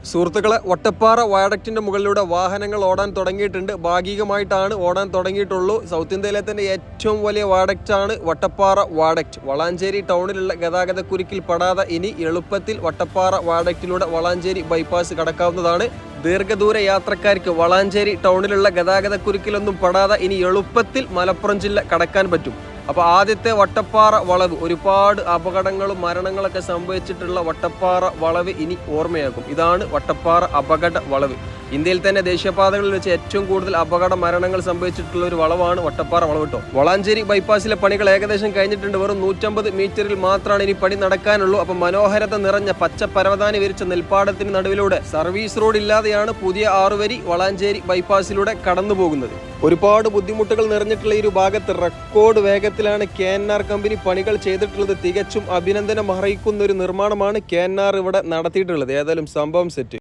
സുഹൃത്തുക്കളെ, വട്ടപ്പാറ വയഡക്റ്റിന്റെ മുകളിലൂടെ വാഹനങ്ങൾ ഓടാൻ തുടങ്ങിയിട്ടുണ്ട്. ഭാഗികമായിട്ടാണ് ഓടാൻ തുടങ്ങിയിട്ടുള്ളൂ. സൗത്ത് ഇന്ത്യയിലെ തന്നെ ഏറ്റവും വലിയ വയഡക്റ്റാണ് വട്ടപ്പാറ വയഡക്റ്റ്. വളാഞ്ചേരി ടൗണിലുള്ള ഗതാഗതക്കുരുക്കിൽ പെടാതെ ഇനി എളുപ്പത്തിൽ വട്ടപ്പാറ വയഡക്റ്റിലൂടെ വളാഞ്ചേരി ബൈപ്പാസ് കടക്കാവുന്നതാണ്. ദീർഘദൂര യാത്രക്കാർക്ക് വളാഞ്ചേരി ടൗണിലുള്ള ഗതാഗതക്കുരുക്കിലൊന്നും പെടാതെ ഇനി എളുപ്പത്തിൽ മലപ്പുറം ജില്ല കടക്കാൻ പറ്റും. അപ്പോൾ ആദ്യത്തെ വട്ടപ്പാറ വളവ്, ഒരുപാട് അപകടങ്ങളും മരണങ്ങളൊക്കെ സംഭവിച്ചിട്ടുള്ള വട്ടപ്പാറ വളവ് ഇനി ഓർമ്മയാക്കും. ഇതാണ് വട്ടപ്പാറ അപകട വളവ്. ഇന്ത്യയിൽ തന്നെ ദേശീയപാതകളിൽ വെച്ച് ഏറ്റവും കൂടുതൽ അപകട മരണങ്ങൾ സംഭവിച്ചിട്ടുള്ള ഒരു വളവാണ് വട്ടപ്പാറ വളവ് കേട്ടോ. വളാഞ്ചേരി ബൈപ്പാസിലെ പണികൾ ഏകദേശം കഴിഞ്ഞിട്ടുണ്ട്. വെറും 150 മീറ്ററിൽ മാത്രമാണ് ഇനി പണി നടക്കാനുള്ളൂ. അപ്പം മനോഹരത നിറഞ്ഞ പച്ച പരവതാനി വിരിച്ച നെൽപ്പാടത്തിന് നടുവിലൂടെ സർവീസ് റോഡ് ഇല്ലാതെയാണ് പുതിയ 6 വരി വളാഞ്ചേരി ബൈപ്പാസിലൂടെ കടന്നു പോകുന്നത്. ഒരുപാട് ബുദ്ധിമുട്ടുകൾ നിറഞ്ഞിട്ടുള്ള ഈ ഒരു ഭാഗത്ത് റെക്കോർഡ് വേഗത്തിലാണ് KNR കമ്പനി പണികൾ ചെയ്തിട്ടുള്ളത്. തികച്ചും അഭിനന്ദനം അർഹിക്കുന്ന ഒരു നിർമ്മാണമാണ് KNR ഇവിടെ നടത്തിയിട്ടുള്ളത്. ഏതായാലും സംഭവം സെറ്റ്.